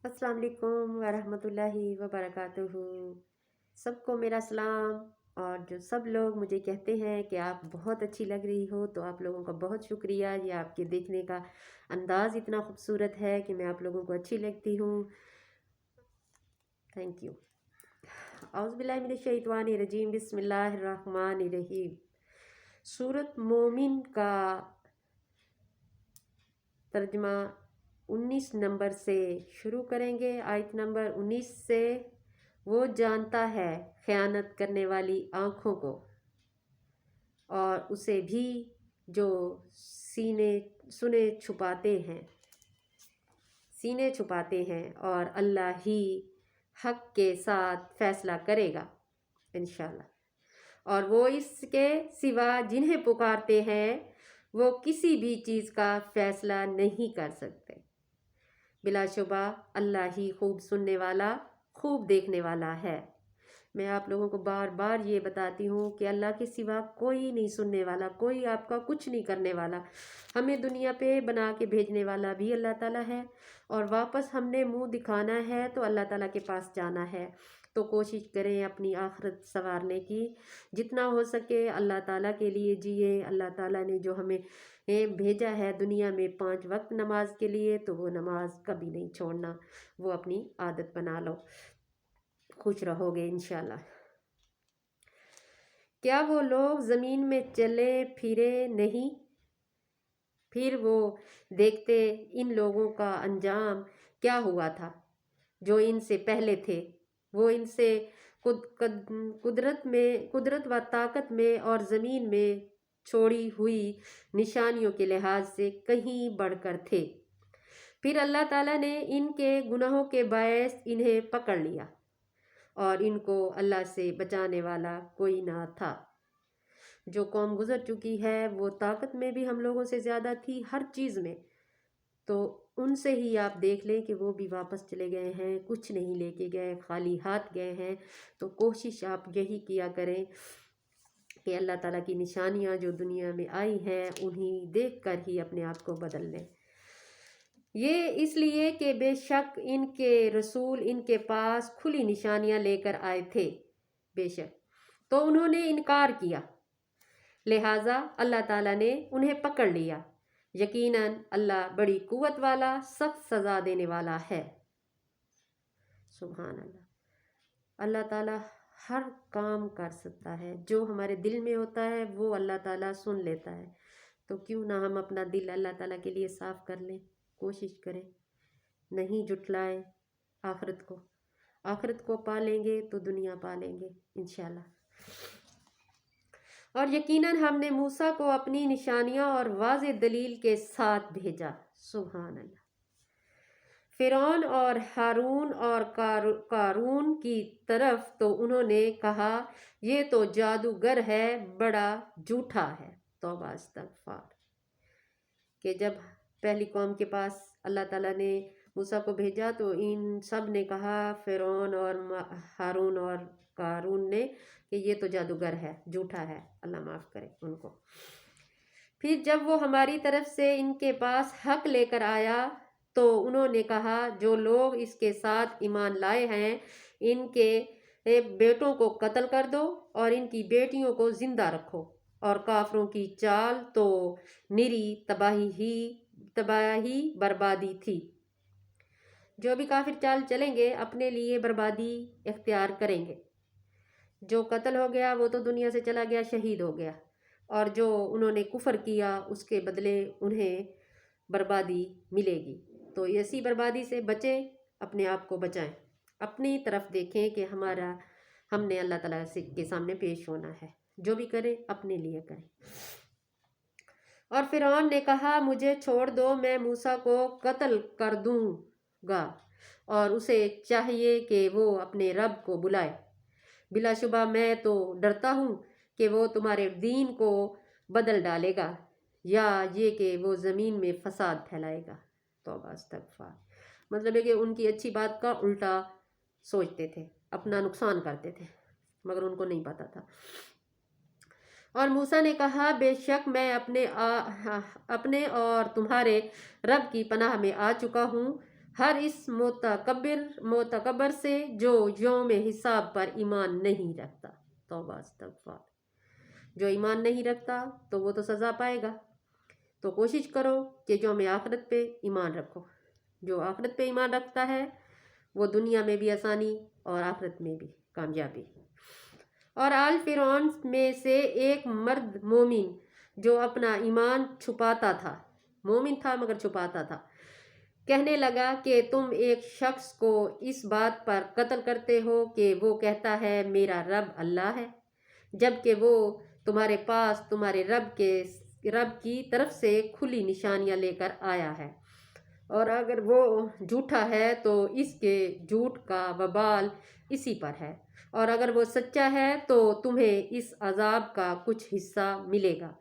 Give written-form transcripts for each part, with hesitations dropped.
अस्सलाम वालेकुम वरहमतुल्लाहि वबरकातुहू। सबको मेरा सलाम। और जो सब लोग मुझे कहते हैं कि आप बहुत अच्छी लग रही हो, तो आप लोगों का बहुत शुक्रिया। ये आपके देखने का अंदाज़ इतना खूबसूरत है कि मैं आप लोगों को अच्छी लगती हूँ। Thank you. औज़ु बिल्लाहि मिनश शैतानिर रजीम, बिस्मिल्लाहिर रहमानिर रहीम। सूरत मोमिन का तर्जमा 19 नंबर से शुरू करेंगे। आयत नंबर 19 से। वो जानता है खयानत करने वाली आँखों को और उसे भी जो सीने छुपाते हैं, और अल्लाह ही हक के साथ फैसला करेगा इंशाल्लाह। और वो इसके सिवा जिन्हें पुकारते हैं वो किसी भी चीज़ का फैसला नहीं कर सकते। बिलाशुबा अल्लाह ही खूब सुनने वाला, खूब देखने वाला है। मैं आप लोगों को बार बार ये बताती हूँ कि अल्लाह के सिवा कोई नहीं सुनने वाला, कोई आपका कुछ नहीं करने वाला। हमें दुनिया पे बना के भेजने वाला भी अल्लाह ताला है, और वापस हमने मुंह दिखाना है तो अल्लाह ताला के पास जाना है। तो कोशिश करें अपनी आखिरत संवारने की, जितना हो सके अल्लाह ताला के लिए जिए। अल्लाह ताला ने जो हमें भेजा है दुनिया में 5 वक्त नमाज के लिए, तो वो नमाज कभी नहीं छोड़ना। वो अपनी आदत बना लो, खुश रहोगे इंशाल्लाह। क्या वो लोग ज़मीन में चले फिरे नहीं, फिर वो देखते इन लोगों का अंजाम क्या हुआ था जो इनसे पहले थे। वो इनसे कुदरत व ताकत में और ज़मीन में छोड़ी हुई निशानियों के लिहाज से कहीं बढ़कर थे। फिर अल्लाह ताला ने इनके गुनाहों के बायस इन्हें पकड़ लिया, और इनको अल्लाह से बचाने वाला कोई ना था। जो कौम गुजर चुकी है वो ताकत में भी हम लोगों से ज़्यादा थी, हर चीज़ में। तो उनसे ही आप देख लें कि वो भी वापस चले गए हैं, कुछ नहीं लेके गए, खाली हाथ गए हैं। तो कोशिश आप यही किया करें कि अल्लाह ताला की निशानियाँ जो दुनिया में आई हैं उन्हीं देख कर ही अपने आप को बदल लें। ये इसलिए कि बेशक इनके रसूल इनके पास खुली निशानियाँ लेकर आए थे, बेशक तो उन्होंने इनकार किया, लिहाजा अल्लाह ताला ने उन्हें पकड़ लिया। यकीनन अल्लाह बड़ी कुव्वत वाला, सख्त सज़ा देने वाला है। सुभान अल्लाह। अल्लाह ताला हर काम कर सकता है। जो हमारे दिल में होता है वो अल्लाह ताला सुन लेता है। तो क्यों ना हम अपना दिल अल्लाह ताला के लिए साफ़ कर लें, कोशिश करें, नहीं जुटलाएं आखिरत को पा लेंगे तो दुनिया पा लेंगे इंशाल्लाह। और यकीनन हमने मूसा को अपनी निशानियां और वाज़ेह दलील के साथ भेजा। सुभान अल्लाह। फ़िरौन और हारून और कारून की तरफ तो उन्होंने कहा ये तो जादूगर है, बड़ा झूठा है। तौबा इस्तग़फ़ार। कि जब पहली कौम के पास अल्लाह ताला ने मूसा को भेजा तो इन सब ने कहा, फ़िरौन और हारून और कारून ने, कि ये तो जादूगर है, झूठा है, अल्लाह माफ़ करे उनको। फिर जब वो हमारी तरफ से इनके पास हक लेकर आया तो उन्होंने कहा जो लोग इसके साथ ईमान लाए हैं इनके बेटों को कत्ल कर दो और इनकी बेटियों को जिंदा रखो। और काफरों की चाल तो निरी तबाही बर्बादी थी। जो भी काफिर चाल चलेंगे अपने लिए बर्बादी इख्तियार करेंगे। जो कत्ल हो गया वो तो दुनिया से चला गया, शहीद हो गया, और जो उन्होंने कुफर किया उसके बदले उन्हें बर्बादी मिलेगी। तो ऐसी बर्बादी से बचें, अपने आप को बचाएं, अपनी तरफ देखें कि हमने अल्लाह ताला के सामने पेश होना है। जो भी करें अपने लिए करें। और फ़िरौन ने कहा मुझे छोड़ दो, मैं मूसा को कत्ल कर दूंगा, और उसे चाहिए कि वो अपने रब को बुलाए। बिलाशुबा मैं तो डरता हूँ कि वो तुम्हारे दीन को बदल डालेगा, या ये कि वो ज़मीन में फसाद फैलाएगा। तौबा इस्तग़फ़ार। मतलब है कि उनकी अच्छी बात का उल्टा सोचते थे, अपना नुकसान करते थे, मगर उनको नहीं पता था। और मूसा ने कहा बेशक मैं अपने और तुम्हारे रब की पनाह में आ चुका हूँ। ہر اس معتکبر سے جو یوم حساب پر ایمان نہیں رکھتا۔ توبہ استغفار۔ جو ایمان نہیں رکھتا تو وہ تو سزا پائے گا، تو کوشش کرو کہ یوم آخرت پہ ایمان رکھو۔ جو آخرت پہ ایمان رکھتا ہے وہ دنیا میں بھی آسانی اور آخرت میں بھی کامیابی۔ اور آل فرعون میں سے ایک مرد مومن جو اپنا ایمان چھپاتا تھا، مومن تھا مگر چھپاتا تھا، کہنے لگا کہ تم ایک شخص کو اس بات پر قتل کرتے ہو کہ وہ کہتا ہے میرا رب اللہ ہے، جبکہ وہ تمہارے پاس تمہارے رب کی طرف سے کھلی نشانیاں لے کر آیا ہے، اور اگر وہ جھوٹا ہے تو اس کے جھوٹ کا وبال اسی پر ہے، اور اگر وہ سچا ہے تو تمہیں اس عذاب کا کچھ حصہ ملے گا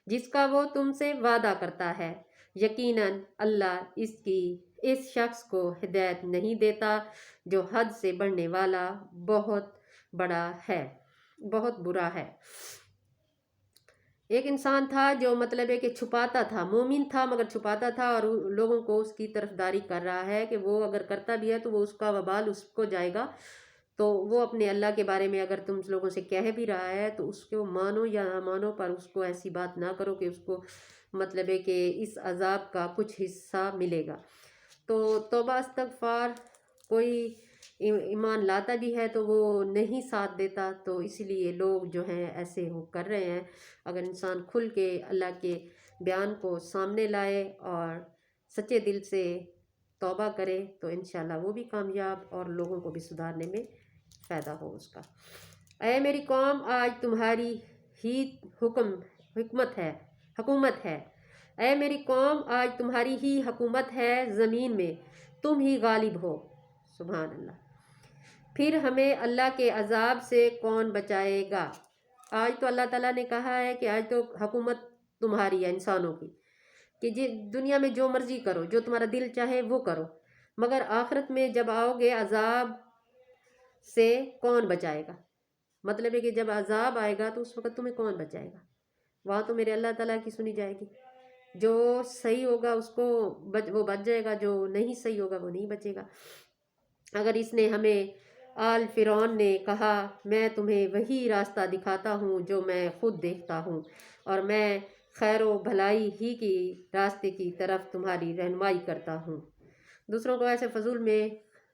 جس کا وہ تم سے وعدہ کرتا ہے۔ یقیناً اللہ اس شخص کو ہدایت نہیں دیتا جو حد سے بڑھنے والا بہت برا ہے۔ ایک انسان تھا جو مطلب ہے کہ چھپاتا تھا، مومن تھا مگر چھپاتا تھا، اور لوگوں کو اس کی طرفداری کر رہا ہے کہ وہ اگر کرتا بھی ہے تو وہ اس کا وبال اس کو جائے گا۔ تو وہ اپنے اللہ کے بارے میں اگر تم لوگوں سے کہہ بھی رہا ہے تو اس کو مانو یا نہ مانو، پر اس کو ایسی بات نہ کرو کہ اس کو مطلب ہے کہ اس عذاب کا کچھ حصہ ملے گا۔ تو توبہ استغفار، کوئی ایمان لاتا بھی ہے تو وہ نہیں ساتھ دیتا، تو اس لیے لوگ جو ہیں ایسے وہ کر رہے ہیں۔ اگر انسان کھل کے اللہ کے بیان کو سامنے لائے اور سچے دل سے توبہ کرے تو انشاءاللہ وہ بھی کامیاب اور لوگوں کو بھی سدھارنے میں فائدہ ہو اس کا۔ اے میری قوم، آج تمہاری ہی حکومت ہے۔ اے میری قوم، آج تمہاری ہی حکومت ہے زمین میں، تم ہی غالب ہو۔ سبحان اللہ۔ پھر ہمیں اللہ کے عذاب سے کون بچائے گا؟ آج تو اللہ تعالیٰ نے کہا ہے کہ آج تو حکومت تمہاری ہے انسانوں کی، کہ دنیا میں جو مرضی کرو، جو تمہارا دل چاہے وہ کرو، مگر آخرت میں جب آؤ گے عذاب سے کون بچائے گا؟ مطلب ہے کہ جب عذاب آئے گا تو اس وقت تمہیں کون بچائے گا؟ وہاں تو میرے اللہ تعالیٰ کی سنی جائے گی۔ جو صحیح ہوگا اس کو وہ بچ جائے گا، جو نہیں صحیح ہوگا وہ نہیں بچے گا۔ اگر اس نے ہمیں آل فرعون نے کہا میں تمہیں وہی راستہ دکھاتا ہوں جو میں خود دیکھتا ہوں، اور میں خیر و بھلائی ہی کی راستے کی طرف تمہاری رہنمائی کرتا ہوں۔ دوسروں کو ایسے فضول میں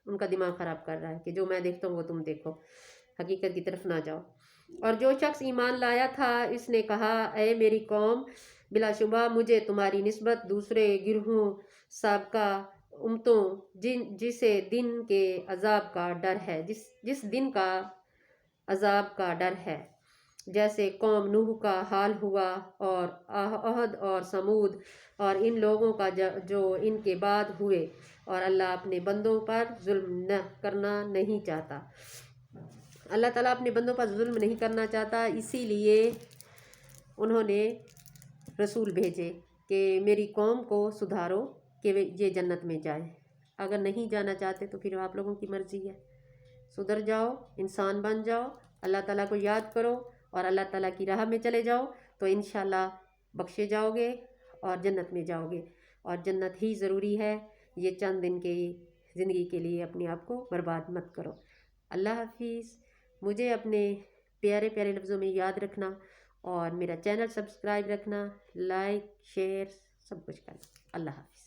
ان کا دماغ خراب کر رہا ہے کہ جو میں دیکھتا ہوں وہ تم دیکھو، حقیقت کی طرف نہ جاؤ۔ اور جو شخص ایمان لایا تھا اس نے کہا اے میری قوم، بلا شبہ مجھے تمہاری نسبت دوسرے گروہوں سابقہ امتوں جسے دن کے عذاب کا ڈر ہے، جس دن کا عذاب کا ڈر ہے، جیسے قوم نوح کا حال ہوا، اور عہد اور سمود اور ان لوگوں کا جو ان کے بعد ہوئے، اور اللہ اپنے بندوں پر ظلم کرنا نہیں چاہتا۔ اللہ تعالیٰ اپنے بندوں پر ظلم نہیں کرنا چاہتا، اسی لیے انہوں نے رسول بھیجے کہ میری قوم کو سدھارو کہ یہ جنت میں جائے۔ اگر نہیں جانا چاہتے تو پھر آپ لوگوں کی مرضی ہے، سدھر جاؤ، انسان بن جاؤ، اللہ تعالیٰ کو یاد کرو اور اللہ تعالیٰ کی راہ میں چلے جاؤ تو انشاءاللہ بخشے جاؤ گے اور جنت میں جاؤ گے۔ اور جنت ہی ضروری ہے، یہ چند دن کی زندگی کے لیے اپنے آپ کو برباد مت کرو۔ اللہ حافظ۔ مجھے اپنے پیارے پیارے لفظوں میں یاد رکھنا، اور میرا چینل سبسکرائب رکھنا، لائک شیئر سب کچھ کرنا۔ اللہ حافظ۔